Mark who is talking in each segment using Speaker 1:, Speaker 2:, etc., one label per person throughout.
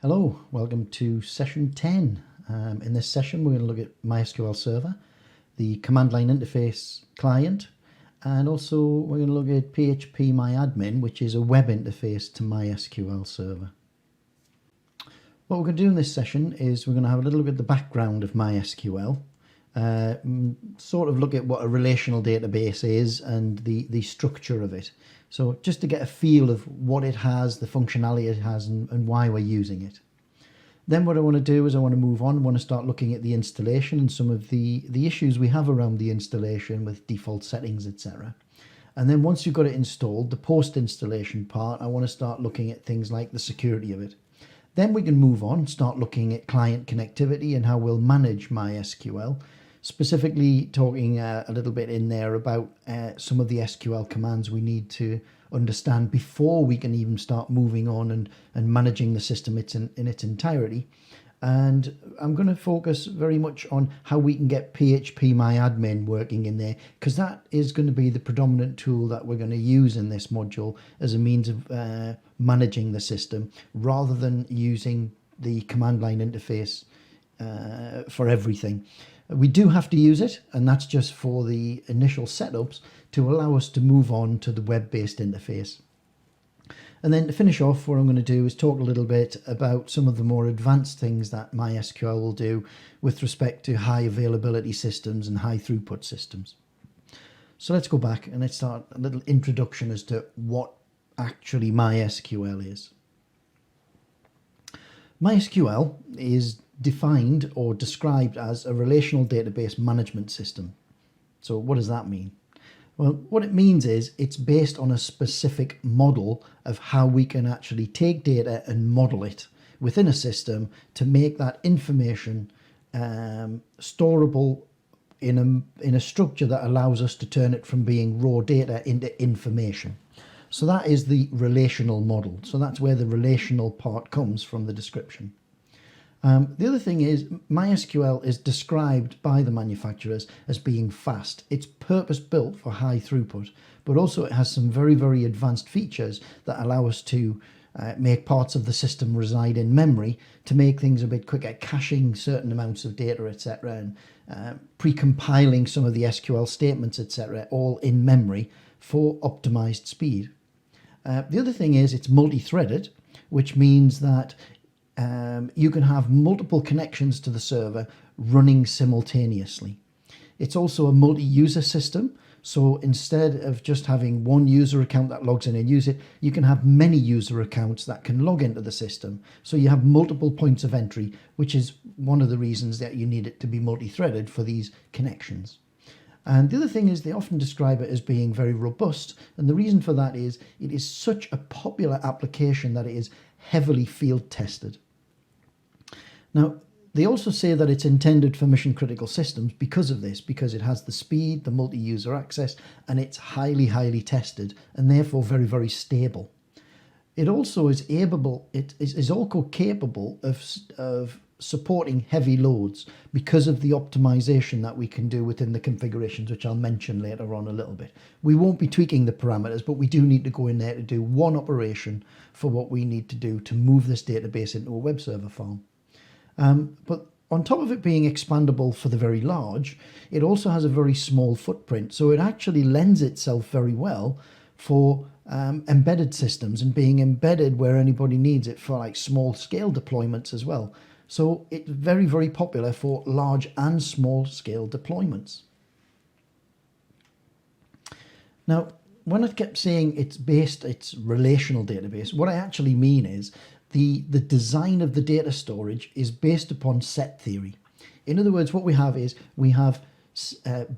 Speaker 1: Hello, welcome to session 10. In this session we're going to look at MySQL Server, the command line interface client, and also we're going to look at PHPMyAdmin, which is a web interface to MySQL Server. What we're going to do in this session is we're going to have a little look at the background of MySQL, sort of look at what a relational database is and the structure of it. So just to get a feel of what it has, the functionality it has, and why we're using it. Then what I want to do is I want to move on. I want to start looking at the installation and some of the issues we have around the installation with default settings, etc. And then once you've got it installed, the post-installation part, I want to start looking at things like the security of it. Then we can move on, start looking at client connectivity and how we'll manage MySQL, specifically talking a little bit in there about some of the SQL commands we need to understand before we can even start moving on and managing the system in its entirety. And I'm going to focus very much on how we can get PHPMyAdmin working in there, because that is going to be the predominant tool that we're going to use in this module as a means of managing the system, rather than using the command line interface for everything. We do have to use it, and that's just for the initial setups to allow us to move on to the web-based interface. And then to finish off, what I'm going to do is talk a little bit about some of the more advanced things that MySQL will do with respect to high availability systems and high throughput systems. So let's go back and let's start a little introduction as to what actually MySQL is. MySQL is defined or described as a relational database management system. So what does that mean? Well, what it means is it's based on a specific model of how we can actually take data and model it within a system to make that information storable in a structure that allows us to turn it from being raw data into information. So that is the relational model. So that's where the relational part comes from, the description. The other thing is MySQL is described by the manufacturers as being fast. It's purpose built for high throughput, but also it has some very, very advanced features that allow us to make parts of the system reside in memory to make things a bit quicker, caching certain amounts of data, etc., and pre-compiling some of the SQL statements, etc., all in memory for optimized speed. The other thing is it's multi-threaded, which means that you can have multiple connections to the server running simultaneously. It's also a multi-user system, so instead of just having one user account that logs in and uses it, you can have many user accounts that can log into the system. So you have multiple points of entry, which is one of the reasons that you need it to be multi-threaded for these connections. And the other thing is they often describe it as being very robust, and the reason for that is it is such a popular application that it is heavily field tested. Now, they also say that it's intended for mission critical systems because of this, because it has the speed, the multi-user access, and it's highly, highly tested and therefore very, very stable. It also is also capable of supporting heavy loads because of the optimization that we can do within the configurations, which I'll mention later on a little bit. We won't be tweaking the parameters, but we do need to go in there to do one operation for what we need to do to move this database into a web server farm. But on top of it being expandable for the very large, it also has a very small footprint. So it actually lends itself very well for embedded systems and being embedded where anybody needs it for like small scale deployments as well. So it's very, very popular for large and small scale deployments. Now, when I kept saying it's relational database, what I actually mean is the design of the data storage is based upon set theory. In other words, what we have is we have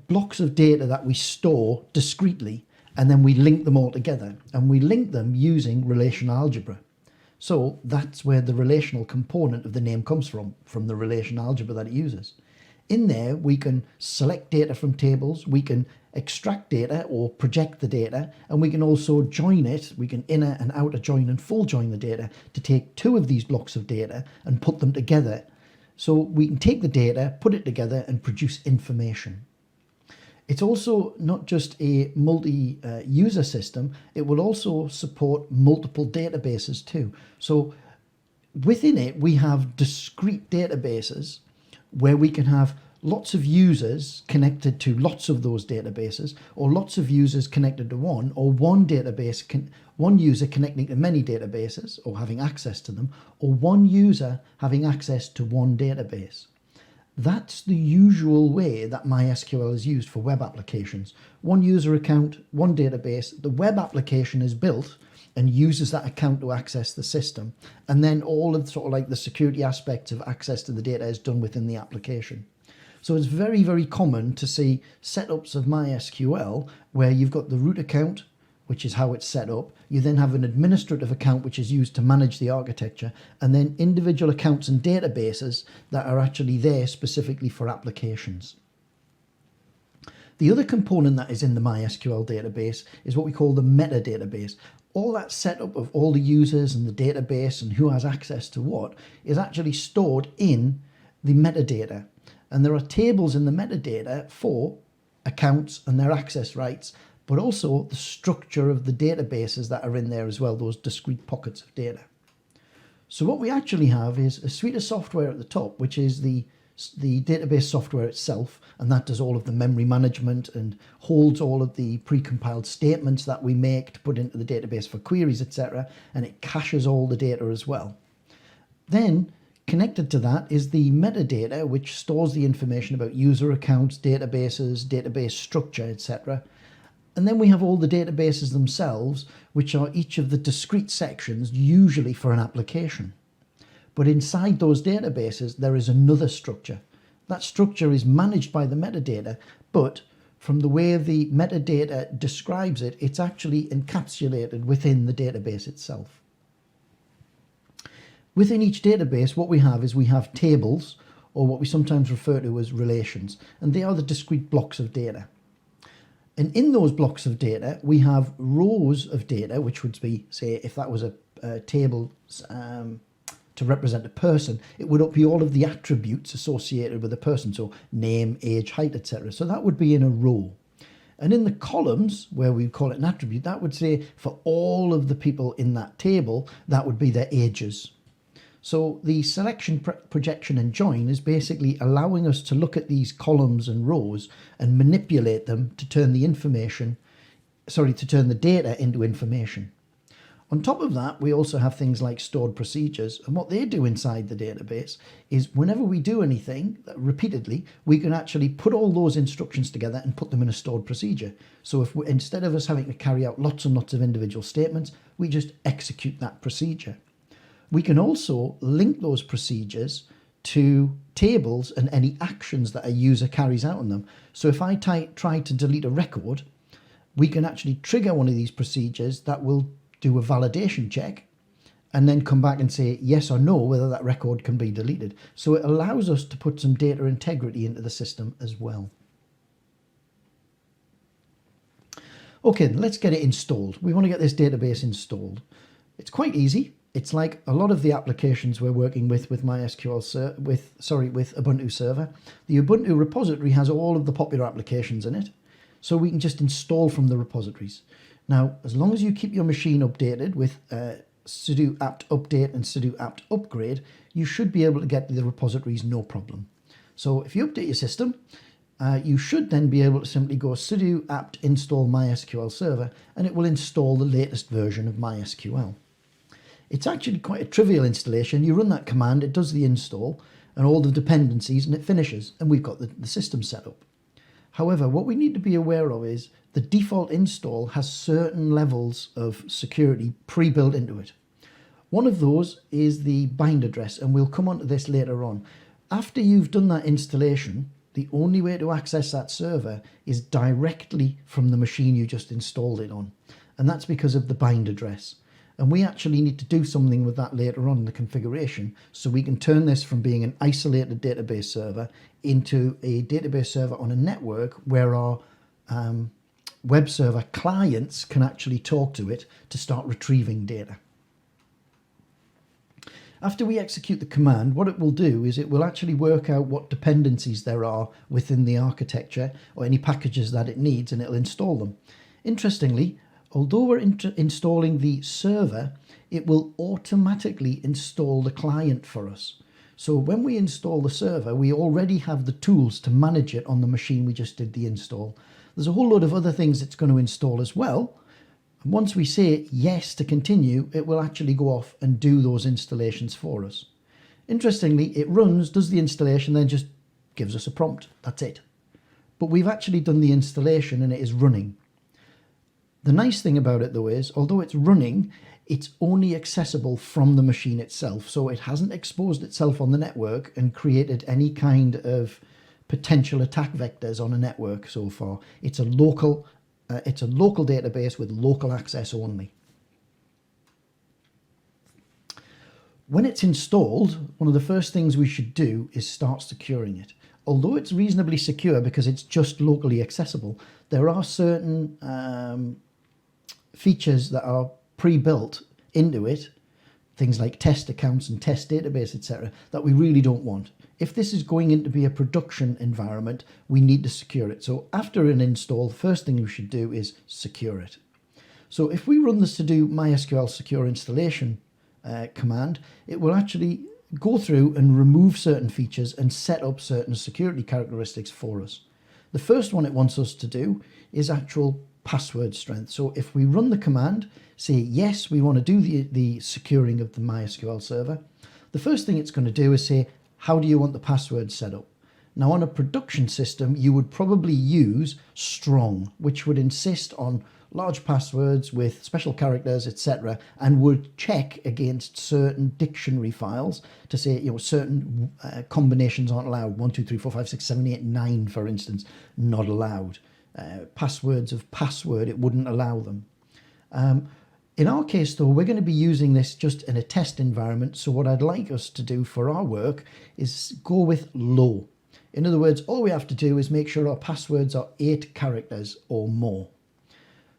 Speaker 1: blocks of data that we store discretely, and then we link them all together, and we link them using relational algebra. So that's where the relational component of the name comes from the relational algebra that it uses. In there, we can select data from tables, we can extract data or project the data, and we can also join it. We can inner and outer join and full join the data to take two of these blocks of data and put them together. So we can take the data, put it together, and produce information. It's also not just a multi-user system, it will also support multiple databases too. So within it, we have discrete databases where we can have lots of users connected to lots of those databases, or lots of users connected to one, or one user connecting to many databases or having access to them, or one user having access to one database. That's the usual way that MySQL is used for web applications. One user account, one database. The web application is built and uses that account to access the system. And then all of sort of like the security aspects of access to the data is done within the application. So it's very, very common to see setups of MySQL where you've got the root account, which is how it's set up. You then have an administrative account, which is used to manage the architecture, and then individual accounts and databases that are actually there specifically for applications. The other component that is in the MySQL database is what we call the metadatabase. All that setup of all the users and the database and who has access to what is actually stored in the metadata. And there are tables in the metadata for accounts and their access rights, but also the structure of the databases that are in there as well, those discrete pockets of data. So what we actually have is a suite of software at the top, which is the database software itself, and that does all of the memory management and holds all of the precompiled statements that we make to put into the database for queries, etc., and it caches all the data as well. Then connected to that is the metadata, which stores the information about user accounts, databases, database structure, etc. And then we have all the databases themselves, which are each of the discrete sections, usually for an application. But inside those databases, there is another structure. That structure is managed by the metadata, but from the way the metadata describes it, it's actually encapsulated within the database itself. Within each database, what we have tables, or what we sometimes refer to as relations, and they are the discrete blocks of data. And in those blocks of data, we have rows of data, which would be, say, if that was a table to represent a person, it would be all of the attributes associated with a person, so name, age, height, etc. So that would be in a row. And in the columns, where we call it an attribute, that would say for all of the people in that table, that would be their ages. So the selection, projection and join is basically allowing us to look at these columns and rows and manipulate them to turn the data into information. On top of that, we also have things like stored procedures, and what they do inside the database is whenever we do anything repeatedly, we can actually put all those instructions together and put them in a stored procedure. So if instead of us having to carry out lots and lots of individual statements, we just execute that procedure. We can also link those procedures to tables and any actions that a user carries out on them. So if I try to delete a record, we can actually trigger one of these procedures that will do a validation check and then come back and say yes or no whether that record can be deleted. So it allows us to put some data integrity into the system as well. Okay, let's get it installed. We want to get this database installed. It's quite easy. It's like a lot of the applications we're working with MySQL with Ubuntu Server. The Ubuntu repository has all of the popular applications in it, so we can just install from the repositories. Now, as long as you keep your machine updated with sudo apt update and sudo apt upgrade, you should be able to get to the repositories no problem. So if you update your system, you should then be able to simply go sudo apt install MySQL Server, and it will install the latest version of MySQL. It's actually quite a trivial installation. You run that command, it does the install and all the dependencies, and it finishes, and we've got the system set up. However, what we need to be aware of is the default install has certain levels of security pre-built into it. One of those is the bind address, and we'll come on to this later on. After you've done that installation, the only way to access that server is directly from the machine you just installed it on, and that's because of the bind address. And we actually need to do something with that later on in the configuration, so we can turn this from being an isolated database server into a database server on a network where our web server clients can actually talk to it to start retrieving data. After we execute the command, what it will do is it will actually work out what dependencies there are within the architecture or any packages that it needs, and it'll install them. Interestingly, although we're installing the server, it will automatically install the client for us. So when we install the server, we already have the tools to manage it on the machine we just did the install. There's a whole load of other things it's going to install as well. And once we say yes to continue, it will actually go off and do those installations for us. Interestingly, it runs, does the installation, then just gives us a prompt. That's it. But we've actually done the installation and it is running. The nice thing about it though is, although it's running, it's only accessible from the machine itself. So it hasn't exposed itself on the network and created any kind of potential attack vectors on a network so far. It's a local database with local access only. When it's installed, one of the first things we should do is start securing it. Although it's reasonably secure because it's just locally accessible, there are certain features that are pre-built into it, things like test accounts and test database, etc., that we really don't want. If this is going in to be a production environment, we need to secure it. So after an install, the first thing we should do is secure it. So if we run the sudo MySQL secure installation command, it will actually go through and remove certain features and set up certain security characteristics for us. The first one it wants us to do is actual password strength. So if we run the command, say yes, we want to do the securing of the MySQL server, the first thing it's going to do is say, how do you want the password set up? Now on a production system, you would probably use strong, which would insist on large passwords with special characters, etc., and would check against certain dictionary files to say, certain combinations aren't allowed. 1, 2, 3, 4, 5, 6, 7, 8, 9, for instance, not allowed. Passwords of password, it wouldn't allow them. In our case, though, we're going to be using this just in a test environment. So what I'd like us to do for our work is go with low. In other words, all we have to do is make sure our passwords are 8 characters or more.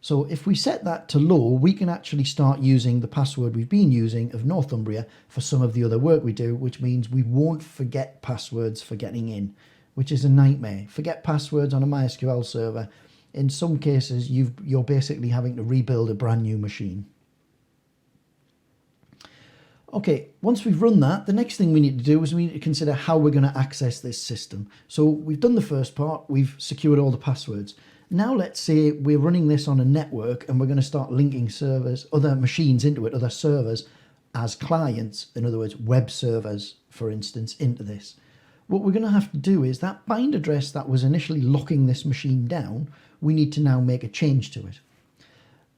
Speaker 1: So if we set that to low, we can actually start using the password we've been using of Northumbria for some of the other work we do, which means we won't forget passwords for getting in, which is a nightmare. Forget passwords on a MySQL server. In some cases, you're basically having to rebuild a brand new machine. Okay, once we've run that, the next thing we need to do is we need to consider how we're going to access this system. So we've done the first part, we've secured all the passwords. Now let's say we're running this on a network and we're going to start linking servers, other machines into it, other servers as clients, in other words, web servers, for instance, into this. What we're going to have to do is that bind address that was initially locking this machine down, we need to now make a change to it.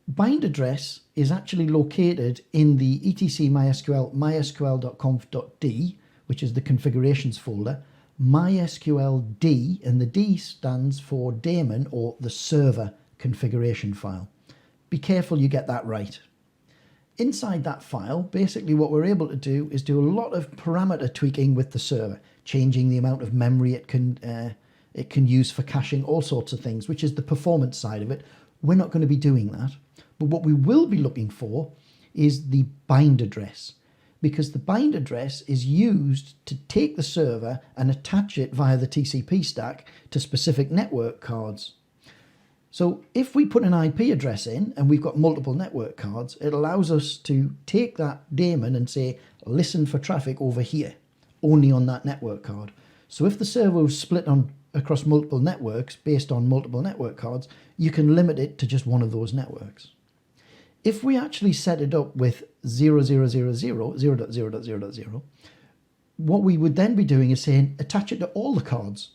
Speaker 1: Bind address is actually located in the etc mysql mysql.conf.d, which is the configurations folder, MySQL D, and the D stands for daemon or the server configuration file. Be careful you get that right. Inside that file, basically what we're able to do is do a lot of parameter tweaking with the server, changing the amount of memory it can use for caching, all sorts of things, which is the performance side of it. We're not going to be doing that. But what we will be looking for is the bind address, because the bind address is used to take the server and attach it via the TCP stack to specific network cards. So if we put an IP address in and we've got multiple network cards, it allows us to take that daemon and say, listen for traffic over here, only on that network card. So if the server was split across multiple networks based on multiple network cards, you can limit it to just one of those networks. If we actually set it up with 0.0.0.0.0, what we would then be doing is saying attach it to all the cards.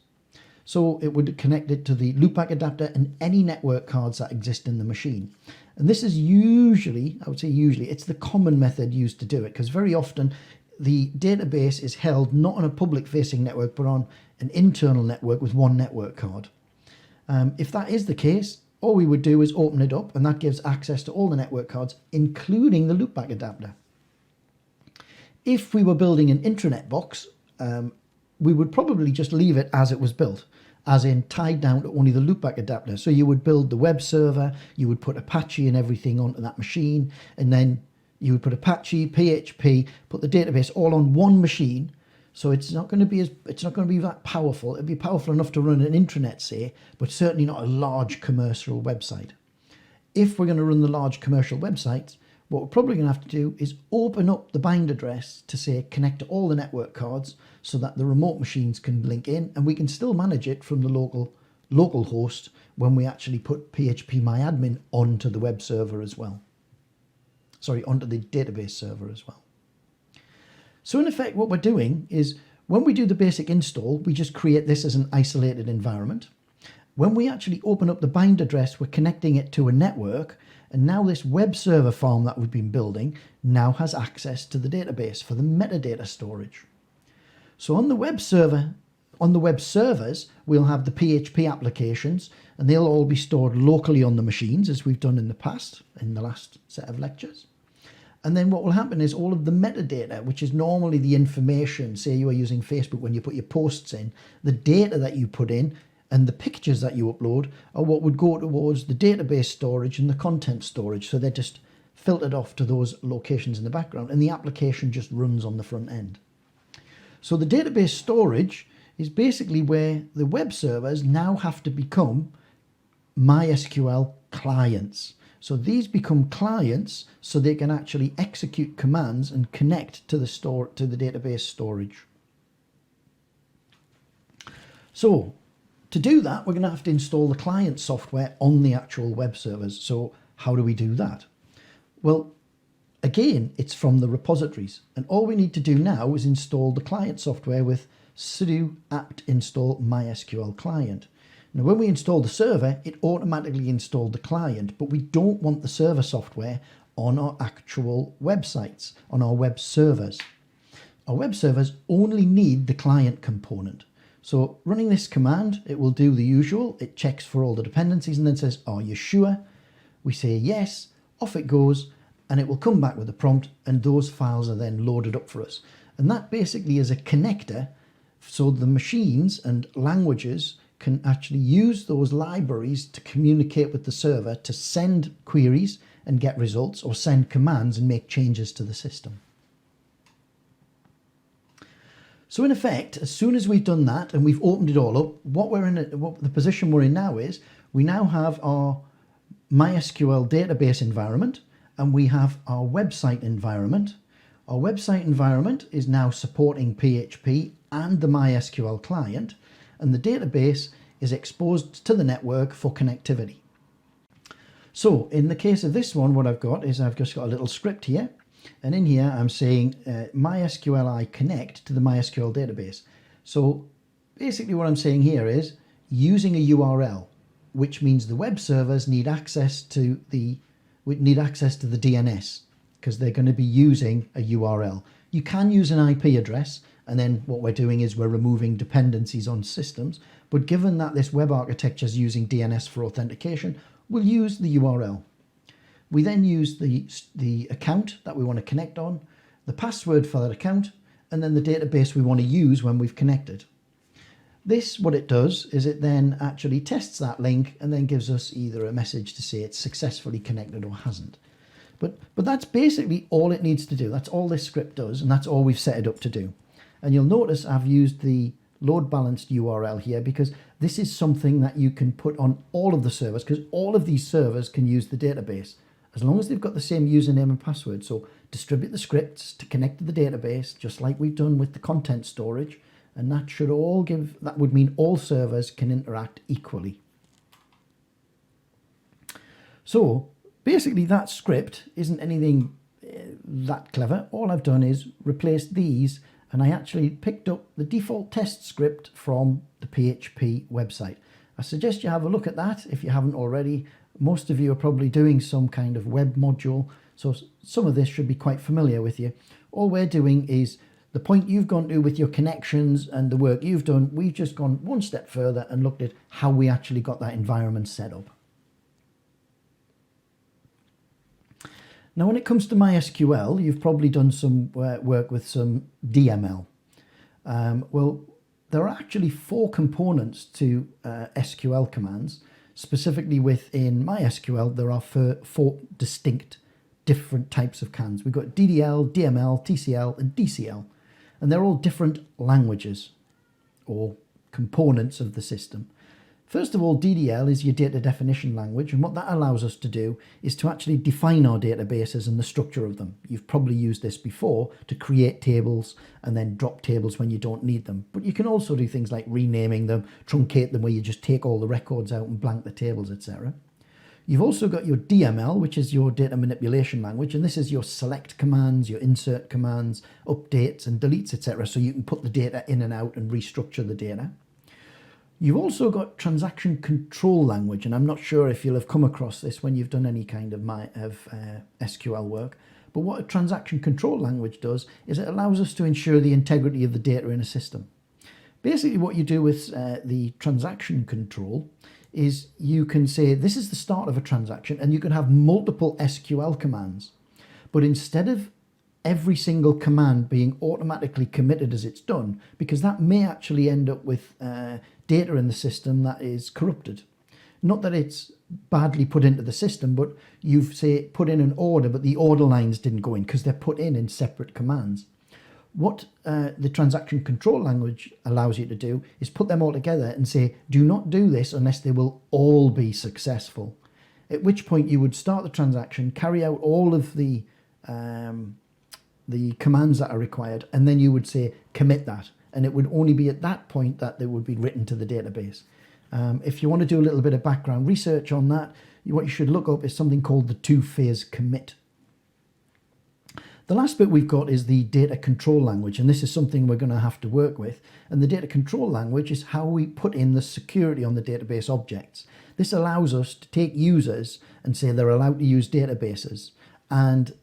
Speaker 1: So it would connect it to the loopback adapter and any network cards that exist in the machine. And this is usually, I would say usually, it's the common method used to do it, because very often the database is held not on a public-facing network, but on an internal network with one network card. If that is the case, all we would do is open it up, and that gives access to all the network cards, including the loopback adapter. If we were building an intranet box, we would probably just leave it as it was built, as in tied down to only the loopback adapter. So you would build the web server, you would put Apache and everything onto that machine, and then you would put Apache, PHP, put the database all on one machine. So it's not going to be that powerful. It'd be powerful enough to run an intranet, say, but certainly not a large commercial website. if we're going to run the large commercial websites, what we're probably going to have to do is open up the bind address to say connect to all the network cards so that the remote machines can link in, and we can still manage it from the local host when we actually put PHPMyAdmin onto the web server as well. Sorry, onto the database server as well. So in effect, what we're doing is when we do the basic install, we just create this as an isolated environment. When we actually open up the bind address, we're connecting it to a network, and now this web server farm that we've been building now has access to the database for the metadata storage. So on the web server, on the web servers, we'll have the PHP applications, and they'll all be stored locally on the machines, as we've done in the past, in the last set of lectures. And then what will happen is all of the metadata, which is normally the information, say you are using Facebook when you put your posts in, the data that you put in and the pictures that you upload are what would go towards the database storage and the content storage. So they're just filtered off to those locations in the background, and the application just runs on the front end. So the database storage is basically where the web servers now have to become MySQL clients. So these become clients so they can actually execute commands and connect to the database storage. So to do that, we're going to have to install the client software on the actual web servers. So how do we do that? Well, again, it's from the repositories. And all we need to do now is install the client software with sudo apt install MySQL client. Now, when we install the server, it automatically installed the client, but we don't want the server software on our actual websites, on our web servers. Our web servers only need the client component. So running this command, it will do the usual. It checks for all the dependencies and then says, are you sure? We say yes, off it goes, and it will come back with a prompt, and those files are then loaded up for us. And that basically is a connector, so the machines and languages can actually use those libraries to communicate with the server to send queries and get results, or send commands and make changes to the system. So in effect, as soon as we've done that and we've opened it all up, what the position we're in now is we now have our MySQL database environment and we have our website environment. Our website environment is now supporting PHP and the MySQL client, and the database is exposed to the network for connectivity. So in the case of this one, what I've got is I've just got a little script here, and in here I'm saying MySQLi connect to the MySQL database. So basically what I'm saying here is using a URL, which means the web servers need access to the DNS because they're going to be using a URL. You can use an IP address, and then what we're doing is we're removing dependencies on systems. But given that this web architecture is using DNS for authentication, we'll use the URL. We then use the account that we want to connect on, the password for that account, and then the database we want to use when we've connected. This, what it does is it then actually tests that link and then gives us either a message to say it's successfully connected or hasn't. But that's basically all it needs to do. That's all this script does, and that's all we've set it up to do. And you'll notice I've used the load balanced URL here because this is something that you can put on all of the servers, because all of these servers can use the database as long as they've got the same username and password. So distribute the scripts to connect to the database, just like we've done with the content storage, and that would mean all servers can interact equally. So basically that script isn't anything that clever. All I've done is replace these, and I actually picked up the default test script from the PHP website. I suggest you have a look at that if you haven't already. Most of you are probably doing some kind of web module, so some of this should be quite familiar with you. All we're doing is the point you've gone to with your connections and the work you've done, we've just gone one step further and looked at how we actually got that environment set up. Now, when it comes to MySQL, you've probably done some work with some DML. Well, there are actually 4 components to SQL commands. Specifically within MySQL, there are 4 distinct different types of commands. We've got DDL, DML, TCL, and DCL. And they're all different languages or components of the system. First of all, DDL is your data definition language, and what that allows us to do is to actually define our databases and the structure of them. You've probably used this before to create tables and then drop tables when you don't need them. But you can also do things like renaming them, truncate them where you just take all the records out and blank the tables, etc. You've also got your DML, which is your data manipulation language, and this is your select commands, your insert commands, updates and deletes, etc. So you can put the data in and out and restructure the data. You've also got transaction control language, and I'm not sure if you'll have come across this when you've done any kind of SQL work, but what a transaction control language does is it allows us to ensure the integrity of the data in a system. Basically what you do with the transaction control is you can say this is the start of a transaction, and you can have multiple SQL commands, but instead of every single command being automatically committed as it's done, because that may actually end up with data in the system that is corrupted. Not that it's badly put into the system, but you've, say, put in an order, but the order lines didn't go in because they're put in separate commands. What the transaction control language allows you to do is put them all together and say, do not do this unless they will all be successful. At which point you would start the transaction, carry out all of the commands that are required, and then you would say commit that, and it would only be at that point that they would be written to the database. If you want to do a little bit of background research on that, what you should look up is something called the two-phase commit. The last bit we've got is the data control language, and this is something we're going to have to work with. And the data control language is how we put in the security on the database objects. This allows us to take users and say they're allowed to use databases. And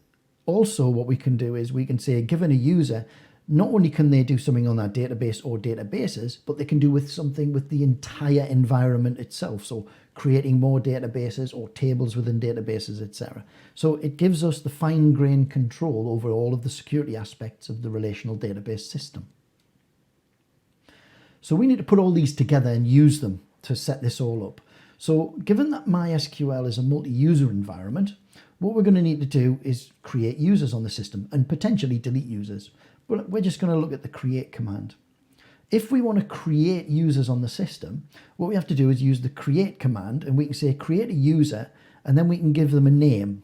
Speaker 1: also what we can do is we can say, given a user, not only can they do something on that database or databases, but they can do with something with the entire environment itself. So creating more databases or tables within databases, etc. So it gives us the fine-grained control over all of the security aspects of the relational database system. So we need to put all these together and use them to set this all up. So given that MySQL is a multi-user environment, what we're going to need to do is create users on the system and potentially delete users. But we're just going to look at the create command. If we want to create users on the system, what we have to do is use the create command, and we can say create a user, and then we can give them a name.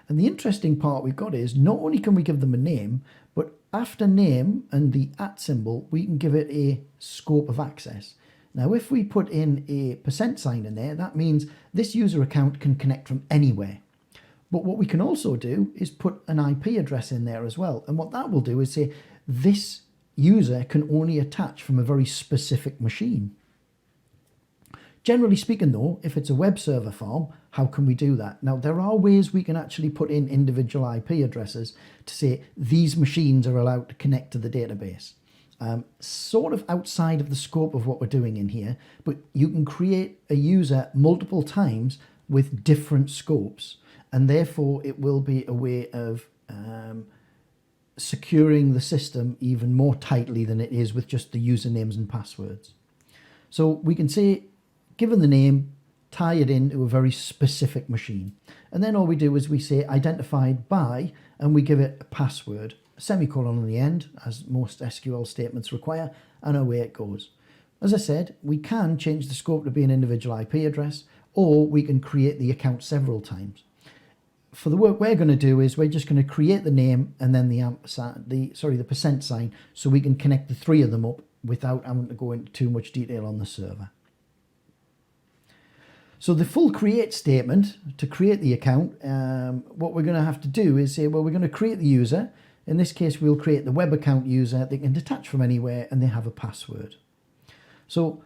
Speaker 1: And the interesting part we've got is not only can we give them a name, but after name and the @ symbol, we can give it a scope of access. Now, if we put in a % in there, that means this user account can connect from anywhere. But what we can also do is put an IP address in there as well. And what that will do is say this user can only attach from a very specific machine. Generally speaking though, if it's a web server farm, how can we do that? Now, there are ways we can actually put in individual IP addresses to say these machines are allowed to connect to the database. Sort of outside of the scope of what we're doing in here, but you can create a user multiple times with different scopes, and therefore it will be a way of securing the system even more tightly than it is with just the usernames and passwords. So we can say, given the name, tie it into a very specific machine. And then all we do is we say identified by, and we give it a password, a semicolon on the end, as most SQL statements require, and away it goes. As I said, we can change the scope to be an individual IP address, or we can create the account several times. For the work we're going to do is we're just going to create the name and then the %, so we can connect the three of them up without having to go into too much detail on the server. So the full create statement to create the account, what we're going to have to do is say, well, we're going to create the user. In this case, we'll create the web account user. They can detach from anywhere and they have a password. So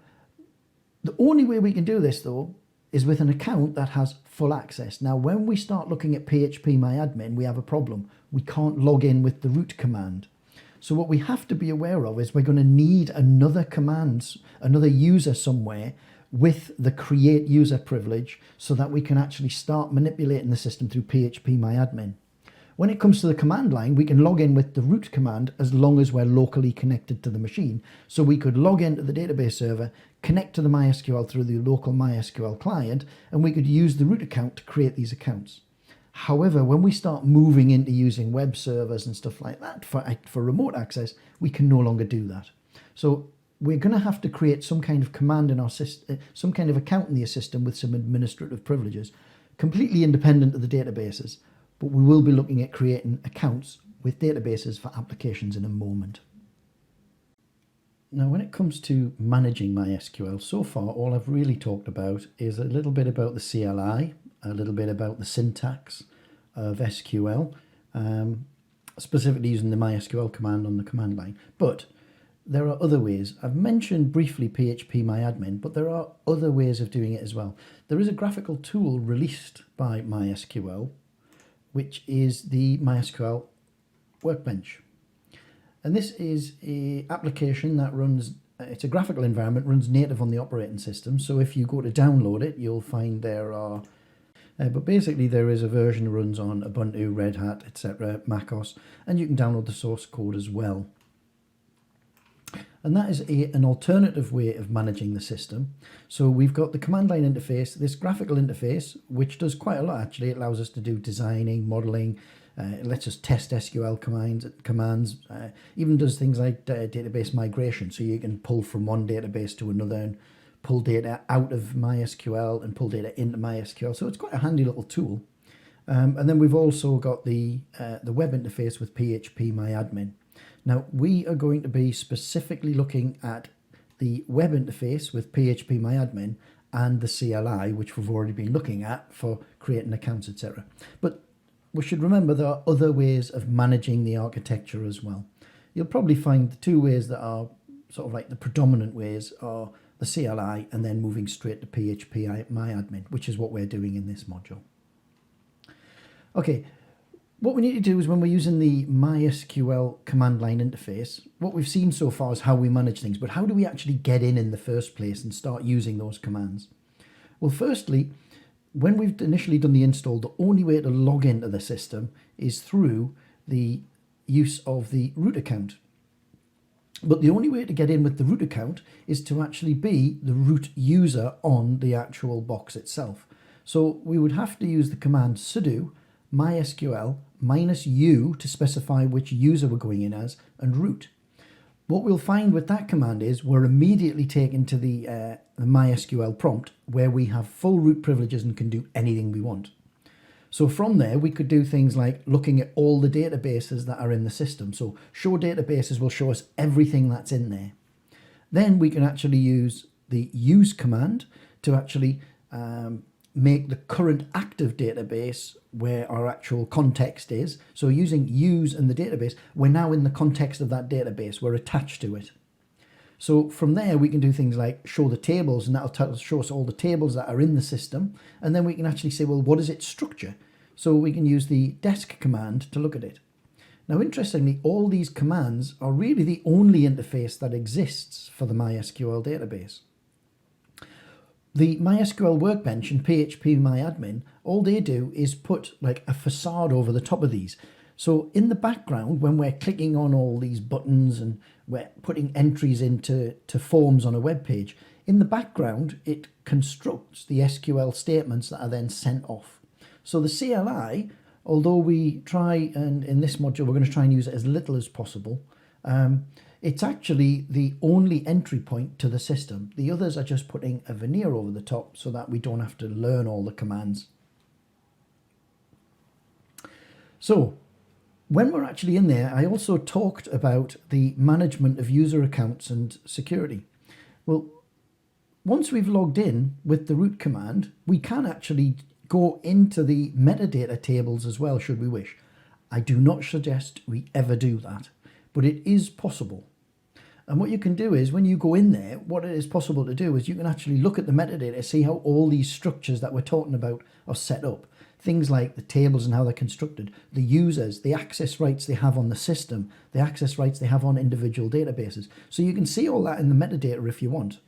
Speaker 1: the only way we can do this though is with an account that has full access. Now, when we start looking at PHPMyAdmin, we have a problem. We can't log in with the root command. So what we have to be aware of is we're going to need another command, another user somewhere with the create user privilege so that we can actually start manipulating the system through PHPMyAdmin. When it comes to the command line, we can log in with the root command as long as we're locally connected to the machine. So we could log into the database server, connect to the MySQL through the local MySQL client, and we could use the root account to create these accounts. However, when we start moving into using web servers and stuff like that for remote access, we can no longer do that. So we're going to have to create some kind of command in our system, some kind of account in the system with some administrative privileges, completely independent of the databases. But we will be looking at creating accounts with databases for applications in a moment. Now, when it comes to managing MySQL, so far all I've really talked about is a little bit about the CLI, a little bit about the syntax of SQL, specifically using the MySQL command on the command line. But there are other ways. I've mentioned briefly PHPMyAdmin, but there are other ways of doing it as well. There is a graphical tool released by MySQL, which is the MySQL Workbench. And this is an application that runs, it's a graphical environment, runs native on the operating system. So if you go to download it, you'll find there are, but basically there is a version that runs on Ubuntu, Red Hat, etc., macOS, and you can download the source code as well. And that is an alternative way of managing the system. So we've got the command line interface, this graphical interface, which does quite a lot actually. It allows us to do designing, modeling, it lets us test SQL commands, even does things like database migration. So you can pull from one database to another and pull data out of MySQL and pull data into MySQL. So it's quite a handy little tool. And then we've also got the web interface with PHPMyAdmin. Now, we are going to be specifically looking at the web interface with PHPMyAdmin and the CLI, which we've already been looking at for creating accounts, etc. But we should remember there are other ways of managing the architecture as well. You'll probably find the two ways that are sort of like the predominant ways are the CLI and then moving straight to PHPMyAdmin, which is what we're doing in this module. Okay. What we need to do is when we're using the MySQL command line interface, what we've seen so far is how we manage things, but how do we actually get in the first place and start using those commands? Well, firstly, when we've initially done the install, the only way to log into the system is through the use of the root account. But the only way to get in with the root account is to actually be the root user on the actual box itself. So we would have to use the command sudo MySQL -u to specify which user we're going in as, and root. What we'll find with that command is we're immediately taken to the MySQL prompt where we have full root privileges and can do anything we want. So from there, we could do things like looking at all the databases that are in the system. So show databases will show us everything that's in there. Then we can actually use the use command to actually make the current active database where our actual context is. So using use in the database, we're now in the context of that database, we're attached to it. So from there we can do things like show the tables, and that'll show us all the tables that are in the system, and then we can actually say, well, what is its structure? So we can use the desk command to look at it. Now interestingly, all these commands are really the only interface that exists for the MySQL database. The MySQL Workbench and PHPMyAdmin, all they do is put like a facade over the top of these. So in the background, when we're clicking on all these buttons and we're putting entries into forms on a web page, in the background, it constructs the SQL statements that are then sent off. So the CLI, although we try, and in this module, we're going to try and use it as little as possible, it's actually the only entry point to the system. The others are just putting a veneer over the top so that we don't have to learn all the commands. So when we're actually in there, I also talked about the management of user accounts and security. Well, once we've logged in with the root command, we can actually go into the metadata tables as well, should we wish. I do not suggest we ever do that, but it is possible. And what you can do is when you go in there, what it is possible to do is you can actually look at the metadata, see how all these structures that we're talking about are set up. Things like the tables and how they're constructed, the users, the access rights they have on the system, the access rights they have on individual databases. So you can see all that in the metadata if you want.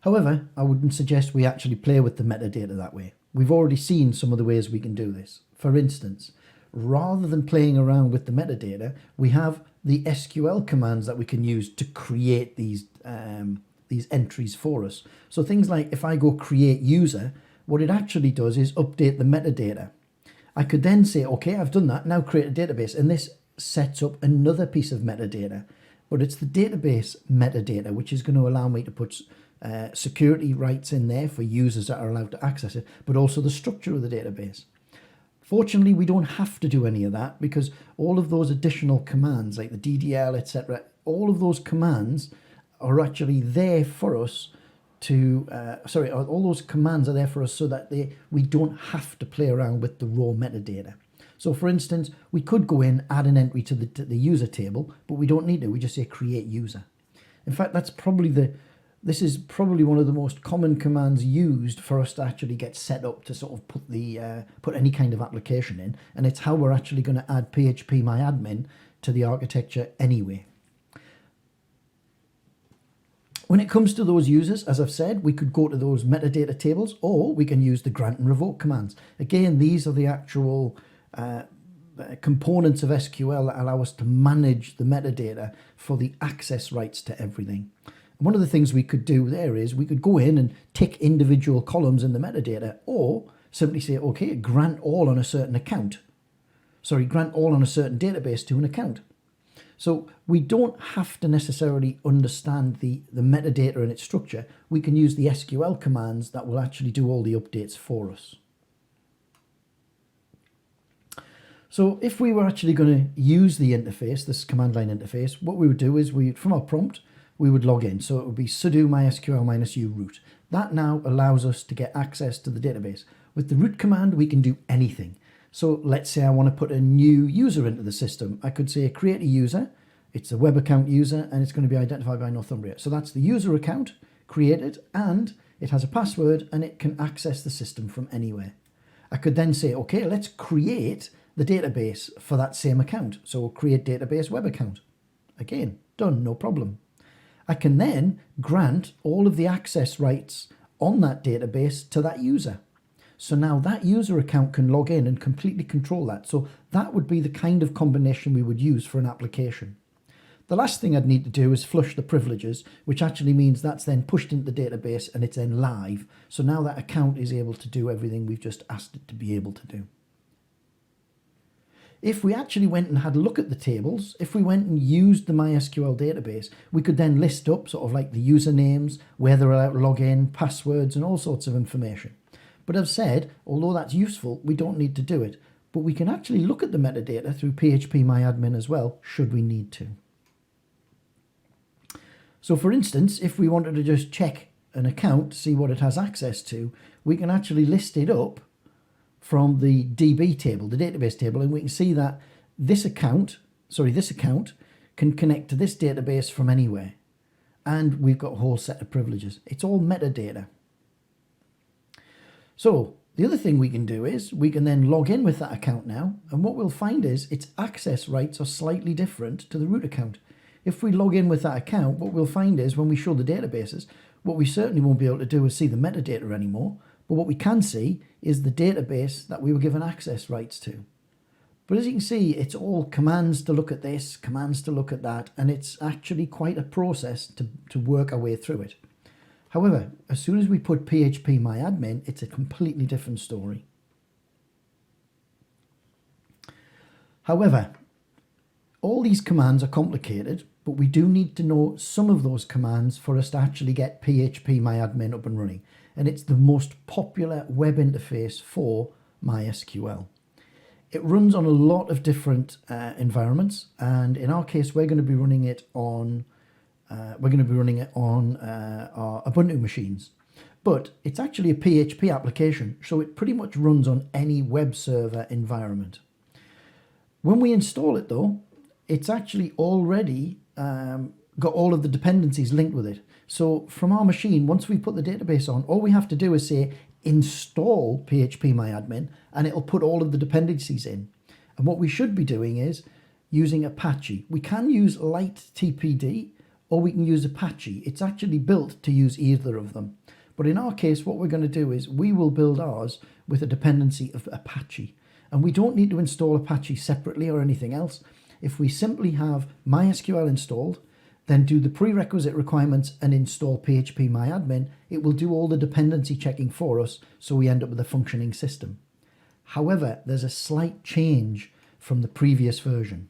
Speaker 1: However, I wouldn't suggest we actually play with the metadata that way. We've already seen some of the ways we can do this. For instance, rather than playing around with the metadata, we have the SQL commands that we can use to create these entries for us. So things like if I go create user, what it actually does is update the metadata. I could then say, okay, I've done that, now create a database, and this sets up another piece of metadata. but it's the database metadata, which is going to allow me to put security rights in there for users that are allowed to access it, but also the structure of the database. Fortunately, we don't have to do any of that, because all of those additional commands, like the DDL, etc., all of those commands are actually there for us to, all those commands are there for us so that we don't have to play around with the raw metadata. So for instance, we could go in, add an entry to the user table, but we don't need to. We just say create user. In fact, this is probably one of the most common commands used for us to actually get set up to sort of put any kind of application in, and it's how we're actually going to add PHPMyAdmin to the architecture anyway. When it comes to those users, as I've said, we could go to those metadata tables, or we can use the grant and revoke commands. Again, these are the actual components of SQL that allow us to manage the metadata for the access rights to everything. And one of the things we could do there is we could go in and tick individual columns in the metadata, or simply say, okay, grant all on a certain account. Sorry, grant all on a certain database to an account. So we don't have to necessarily understand the metadata and its structure. We can use the SQL commands that will actually do all the updates for us. So if we were actually going to use the interface, this command line interface, what we would do is from our prompt, we would log in. So it would be sudo mysql-u root. That now allows us to get access to the database. With the root command, we can do anything. So let's say I want to put a new user into the system. I could say create a user. It's a web account user, and it's going to be identified by Northumbria. So that's the user account created, and it has a password, and it can access the system from anywhere. I could then say, okay, let's create the database for that same account. So we'll create database web account. Again, done, no problem. I can then grant all of the access rights on that database to that user. So now that user account can log in and completely control that. So that would be the kind of combination we would use for an application. The last thing I'd need to do is flush the privileges, which actually means that's then pushed into the database and it's then live. So now that account is able to do everything we've just asked it to be able to do. If we actually went and had a look at the tables, if we went and used the MySQL database, we could then list up sort of like the usernames, where they're allowed to log in, passwords, and all sorts of information. But I've said, although that's useful, we don't need to do it. But we can actually look at the metadata through PHPMyAdmin as well, should we need to. So for instance, if we wanted to just check an account to see what it has access to, we can actually list it up from the DB table, the database table, and we can see that this account can connect to this database from anywhere. And we've got a whole set of privileges. It's all metadata. So the other thing we can do is we can then log in with that account now, and what we'll find is its access rights are slightly different to the root account. If we log in with that account, what we'll find is when we show the databases, what we certainly won't be able to do is see the metadata anymore, but what we can see is the database that we were given access rights to. But as you can see, it's all commands to look at this, commands to look at that, and it's actually quite a process to work our way through it. However, as soon as we put PHPMyAdmin, it's a completely different story. However, all these commands are complicated, but we do need to know some of those commands for us to actually get PHPMyAdmin up and running. And it's the most popular web interface for MySQL. It runs on a lot of different environments, and in our case, we're going to be running it on our Ubuntu machines. But it's actually a PHP application, so it pretty much runs on any web server environment. When we install it, though, it's actually already got all of the dependencies linked with it. So from our machine, once we put the database on, all we have to do is say install PHPMyAdmin, and it'll put all of the dependencies in. And what we should be doing is using Apache. We can use light TPD, or we can use Apache. It's actually built to use either of them. But in our case, what we're going to do is we will build ours with a dependency of Apache. And we don't need to install Apache separately or anything else. If we simply have MySQL installed, then do the prerequisite requirements and install PHPMyAdmin, it will do all the dependency checking for us, so we end up with a functioning system. However, there's a slight change from the previous version.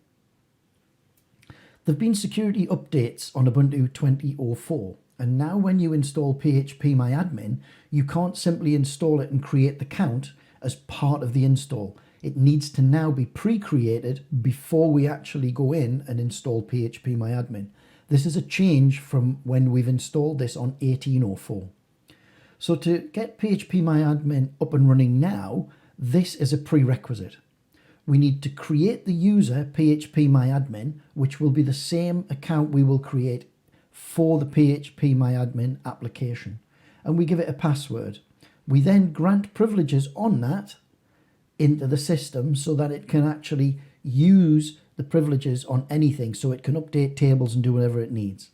Speaker 1: There have been security updates on Ubuntu 20.04, and now when you install PHPMyAdmin, you can't simply install it and create the account as part of the install. It needs to now be pre-created before we actually go in and install PHPMyAdmin. This is a change from when we've installed this on 18.04. So to get PHPMyAdmin up and running now, this is a prerequisite. We need to create the user PHPMyAdmin, which will be the same account we will create for the PHPMyAdmin application. And we give it a password. We then grant privileges on that into the system so that it can actually use the privileges on anything, so it can update tables and do whatever it needs.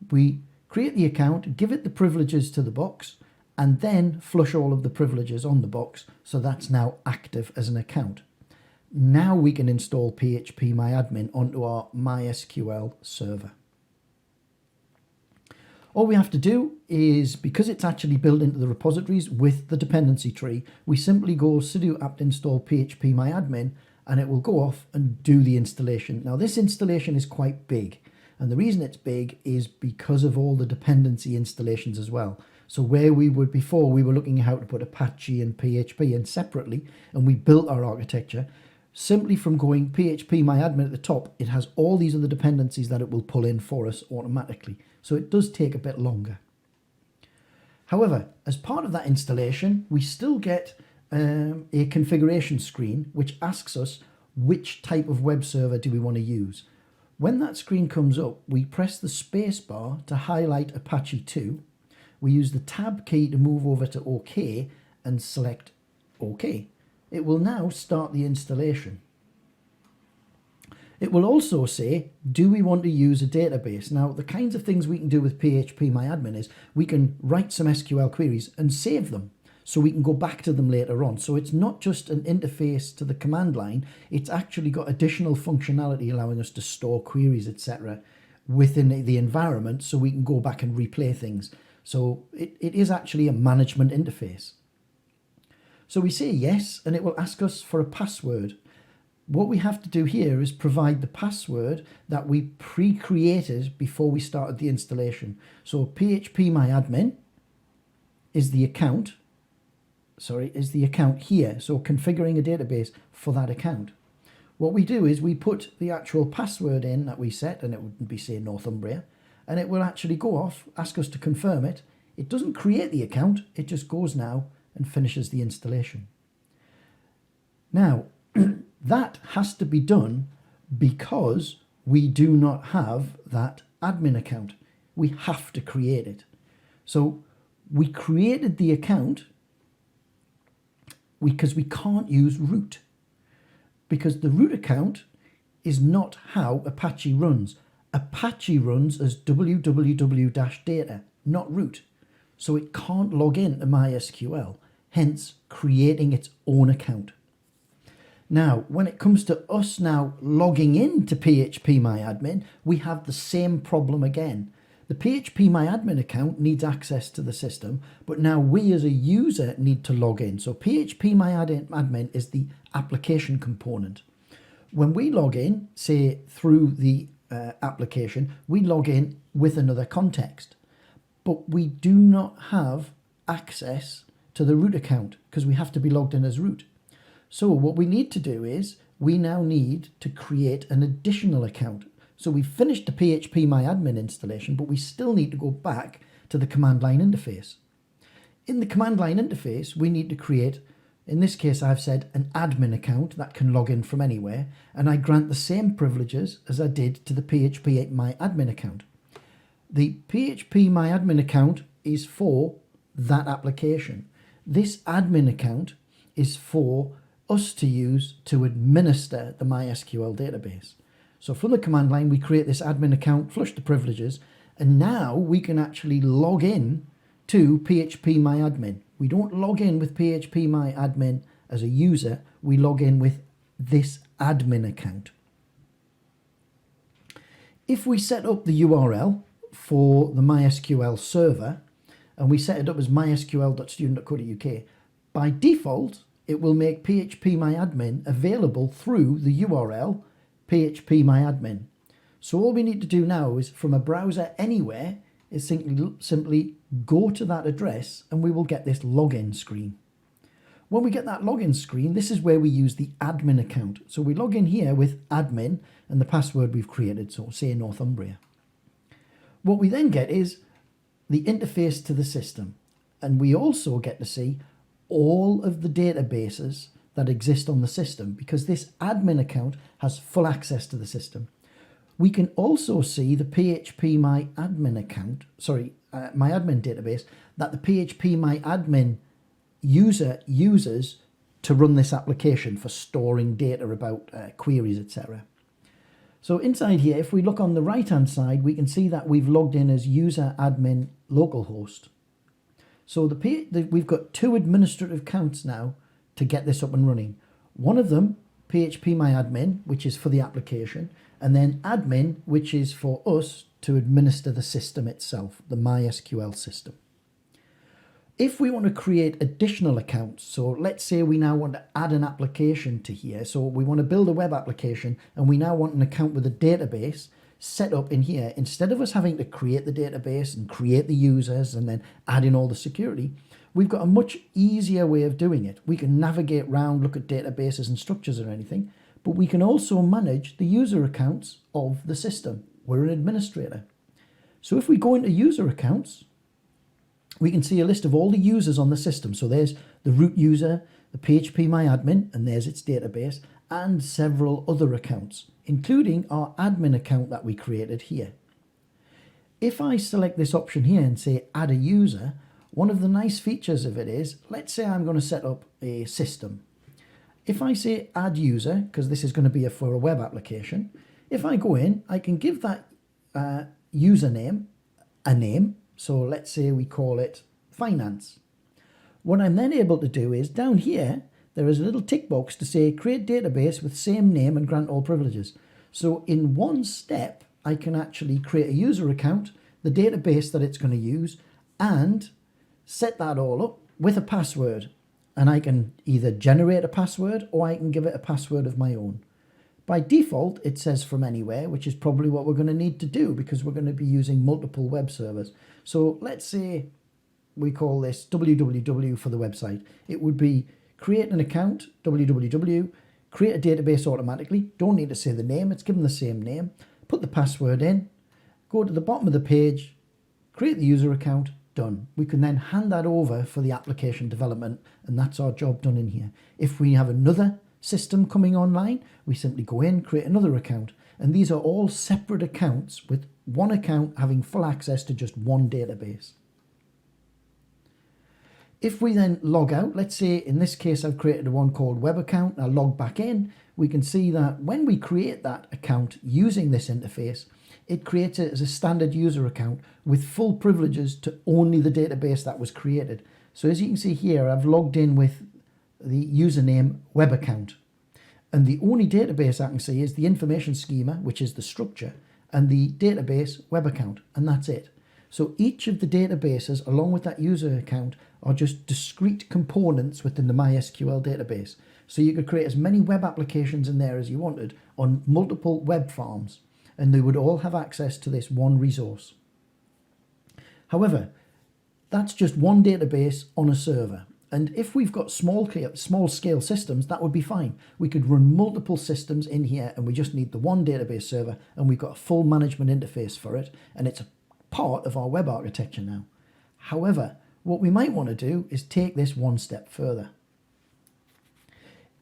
Speaker 1: We create the account, give it the privileges to the box, and then flush all of the privileges on the box, so that's now active as an account. Now we can install PHPMyAdmin onto our MySQL server. All we have to do is, because it's actually built into the repositories with the dependency tree, we simply go sudo apt install PHPMyAdmin, and it will go off and do the installation. Now this installation is quite big, and the reason it's big is because of all the dependency installations as well. So where we would before, we were looking at how to put Apache and PHP in separately, and we built our architecture. Simply from going PHPMyAdmin at the top, it has all these other dependencies that it will pull in for us automatically. So it does take a bit longer. However, as part of that installation, we still get a configuration screen which asks us which type of web server do we want to use. When that screen comes up, we press the space bar to highlight Apache 2. We use the tab key to move over to OK and select OK. It will now start the installation. It will also say, do we want to use a database? Now, the kinds of things we can do with PHPMyAdmin is we can write some SQL queries and save them so we can go back to them later on. So it's not just an interface to the command line, it's actually got additional functionality allowing us to store queries, etc. within the environment so we can go back and replay things. So it is actually a management interface. So we say yes, and it will ask us for a password. What we have to do here is provide the password that we pre-created before we started the installation. So PHPMyAdmin is the account, here. So configuring a database for that account. What we do is we put the actual password in that we set, and it would be, say, Northumbria, and it will actually go off, ask us to confirm it. It doesn't create the account, it just goes now and finishes the installation. Now, that has to be done because we do not have that admin account. We have to create it. So we created the account because we can't use root, because the root account is not how Apache runs. Apache runs as www-data, not root. So it can't log in to MySQL, hence creating its own account. Now, when it comes to us now logging into PHPMyAdmin, we have the same problem again. The PHPMyAdmin account needs access to the system, but now we as a user need to log in. So PHPMyAdmin is the application component. When we log in, say through the application, we log in with another context, but we do not have access to the root account because we have to be logged in as root. So what we need to do is we now need to create an additional account. So we've finished the PHPMyAdmin installation, but we still need to go back to the command line interface. In the command line interface, we need to create, in this case I've said, an admin account that can log in from anywhere, and I grant the same privileges as I did to the PHPMyAdmin account. The PHPMyAdmin account is for that application. This admin account is for us to use to administer the MySQL database. So from the command line, we create this admin account, flush the privileges, and now we can actually log in to PHPMyAdmin. We don't log in with PHPMyAdmin as a user, we log in with this admin account. If we set up the URL for the MySQL server, and we set it up as mysql.student.co.uk, by default, it will make PHPMyAdmin available through the URL PHPMyAdmin. So all we need to do now is, from a browser anywhere, is simply go to that address and we will get this login screen. When we get that login screen, this is where we use the admin account. So we log in here with admin and the password we've created, so say Northumbria. What we then get is the interface to the system, and we also get to see all of the databases that exist on the system, because this admin account has full access to the system. We can also see the PHPMyAdmin account, MyAdmin database that the PHPMyAdmin user uses to run this application for storing data about queries, etc. So inside here, if we look on the right hand side, we can see that we've logged in as user admin localhost. So we've got two administrative accounts now to get this up and running. One of them, PHPMyAdmin, which is for the application, and then admin, which is for us to administer the system itself, the MySQL system. If we want to create additional accounts, so let's say we now want to add an application to here, so we want to build a web application and we now want an account with a database set up in here, instead of us having to create the database and create the users and then add in all the security, we've got a much easier way of doing it. We can navigate around, look at databases and structures or anything, but we can also manage the user accounts of the system. We're an administrator. So if we go into user accounts, we can see a list of all the users on the system. So there's the root user, the PHPMyAdmin, and there's its database, and several other accounts, including our admin account that we created here. If I select this option here and say add a user, one of the nice features of it is, let's say I'm going to set up a system. If I say add user, because this is going to be for a web application, if I go in, I can give that username a name. So let's say we call it finance. What I'm then able to do is, down here, there is a little tick box to say create database with same name and grant all privileges. So in one step, I can actually create a user account, the database that it's going to use, and set that all up with a password. And I can either generate a password or I can give it a password of my own. By default, it says from anywhere, which is probably what we're going to need to do because we're going to be using multiple web servers. So let's say we call this www for the website. It would be create an account, www, create a database automatically. Don't need to say the name, it's given the same name. Put the password in, go to the bottom of the page, create the user account, done. We can then hand that over for the application development, and that's our job done in here. If we have another system coming online, we simply go in, create another account, and these are all separate accounts with one account having full access to just one database. If we then log out, let's say in this case I've created one called web account, I log back in, we can see that when we create that account using this interface, it creates it as a standard user account with full privileges to only the database that was created. So as you can see here, I've logged in with the username web account, and the only database I can see is the information schema, which is the structure, and the database web account, and that's it. So each of the databases along with that user account are just discrete components within the MySQL database. So you could create as many web applications in there as you wanted on multiple web farms, and they would all have access to this one resource. However, that's just one database on a server. And if we've got small scale systems, that would be fine. We could run multiple systems in here and we just need the one database server, and we've got a full management interface for it, and it's a part of our web architecture now. However, what we might want to do is take this one step further.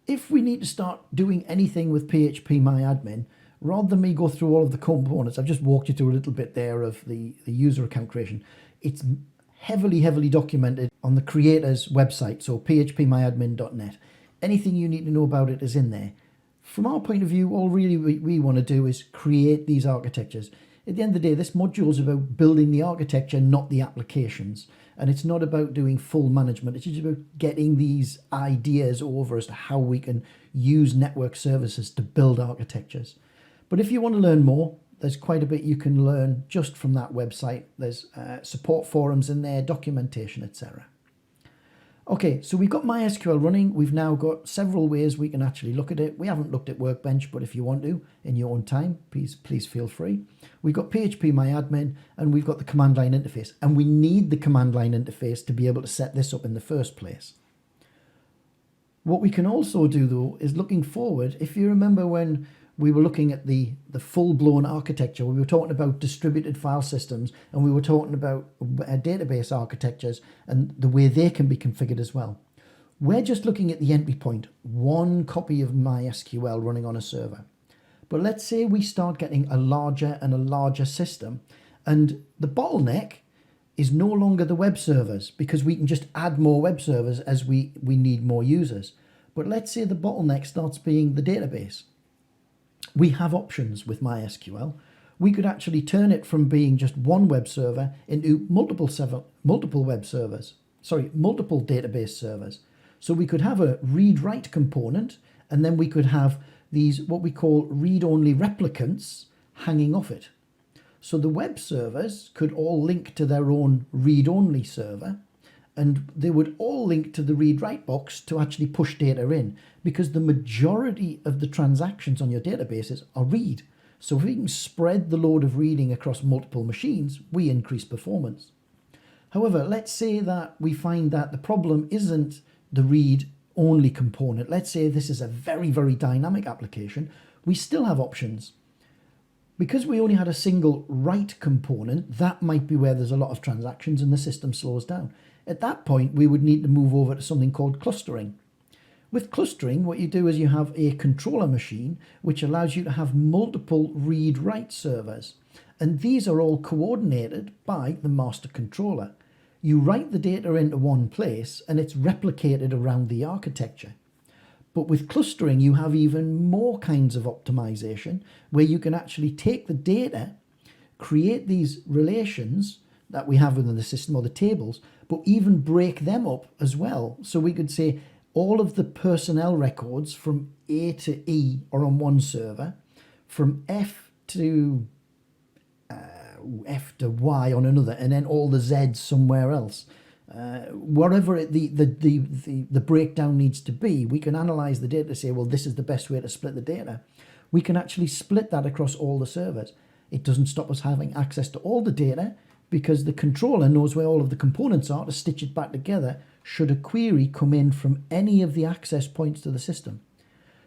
Speaker 1: If we need to start doing anything with PHPMyAdmin, rather than me go through all of the components, I've just walked you through a little bit there of the user account creation. It's heavily documented on the creator's website, so phpmyadmin.net. Anything you need to know about it is in there. From our point of view, all really we want to do is create these architectures. At the end of the day, this module is about building the architecture, not the applications. And it's not about doing full management. It's just about getting these ideas over as to how we can use network services to build architectures. But if you want to learn more, there's quite a bit you can learn just from that website. There's support forums in there, documentation, etc. Okay, so we've got MySQL running. We've now got several ways we can actually look at it. We haven't looked at Workbench, but if you want to in your own time, please feel free. We've got PHPMyAdmin, and we've got the command line interface. And we need the command line interface to be able to set this up in the first place. What we can also do, though, is looking forward. If you remember when we were looking at the full-blown architecture, we were talking about distributed file systems, and we were talking about database architectures and the way they can be configured as well. We're just looking at the entry point, one copy of MySQL running on a server. But let's say we start getting a larger and a larger system, and the bottleneck is no longer the web servers, because we can just add more web servers as we need more users. But let's say the bottleneck starts being the database. We have options with MySQL. We could actually turn it from being just one web server into multiple database servers. So we could have a read-write component, and then we could have these what we call read-only replicants hanging off it. So the web servers could all link to their own read-only server, and they would all link to the read-write box to actually push data in, because the majority of the transactions on your databases are read. So if we can spread the load of reading across multiple machines, we increase performance. However, let's say that we find that the problem isn't the read-only component. Let's say this is a very, very dynamic application. We still have options. Because we only had a single write component, that might be where there's a lot of transactions and the system slows down. At that point, we would need to move over to something called clustering. With clustering, what you do is you have a controller machine, which allows you to have multiple read-write servers. And these are all coordinated by the master controller. You write the data into one place, and it's replicated around the architecture. But with clustering, you have even more kinds of optimization, where you can actually take the data, create these relations that we have within the system, or the tables, but even break them up as well. So we could say all of the personnel records from A to E are on one server, from F to Y on another, and then all the Zs somewhere else. Wherever the breakdown needs to be, we can analyze the data to say, well, this is the best way to split the data. We can actually split that across all the servers. It doesn't stop us having access to all the data, because the controller knows where all of the components are to stitch it back together should a query come in from any of the access points to the system.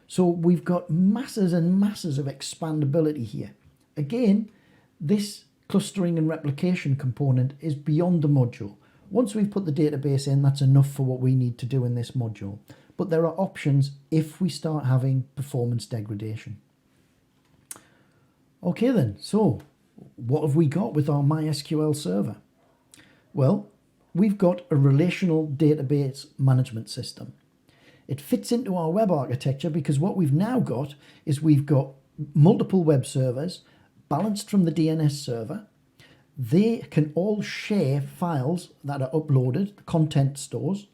Speaker 1: So we've got masses and masses of expandability here. Again, this clustering and replication component is beyond the module. Once we've put the database in, that's enough for what we need to do in this module. But there are options if we start having performance degradation. Okay then, so what have we got with our MySQL server? Well, we've got a relational database management system. It fits into our web architecture because what we've now got is we've got multiple web servers balanced from the DNS server. They can all share files that are uploaded, the content stores,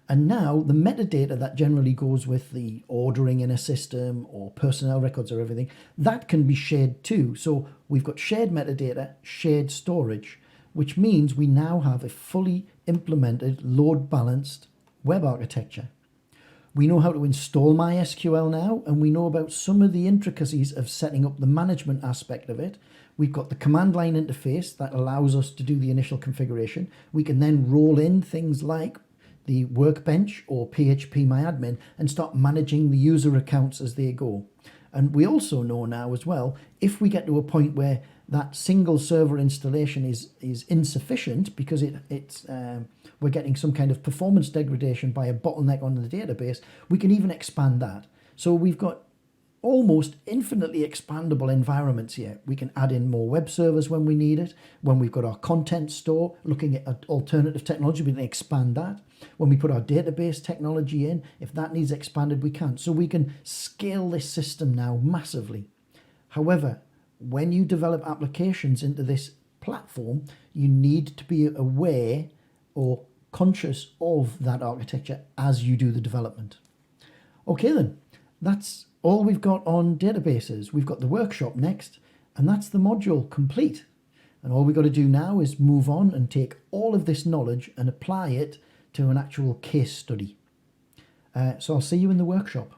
Speaker 1: and now the metadata that generally goes with the ordering in a system or personnel records or everything, that can be shared too. So we've got shared metadata, shared storage, which means we now have a fully implemented load balanced web architecture. We know how to install MySQL now, and we know about some of the intricacies of setting up the management aspect of it. We've got the command line interface that allows us to do the initial configuration. We can then roll in things like the Workbench or PHPMyAdmin and start managing the user accounts as they go. And we also know now as well, if we get to a point where that single server installation is insufficient because we're getting some kind of performance degradation by a bottleneck on the database, we can even expand that. So we've got almost infinitely expandable environments here. We can add in more web servers when we need it. When we've got our content store, looking at alternative technology, we can expand that. When we put our database technology in, if that needs expanded, we can. So we can scale this system now massively. However, when you develop applications into this platform, you need to be aware or conscious of that architecture as you do the development. Okay then, that's all we've got on databases. We've got the workshop next, and that's the module complete. And all we've got to do now is move on and take all of this knowledge and apply it to an actual case study. So I'll see you in the workshop.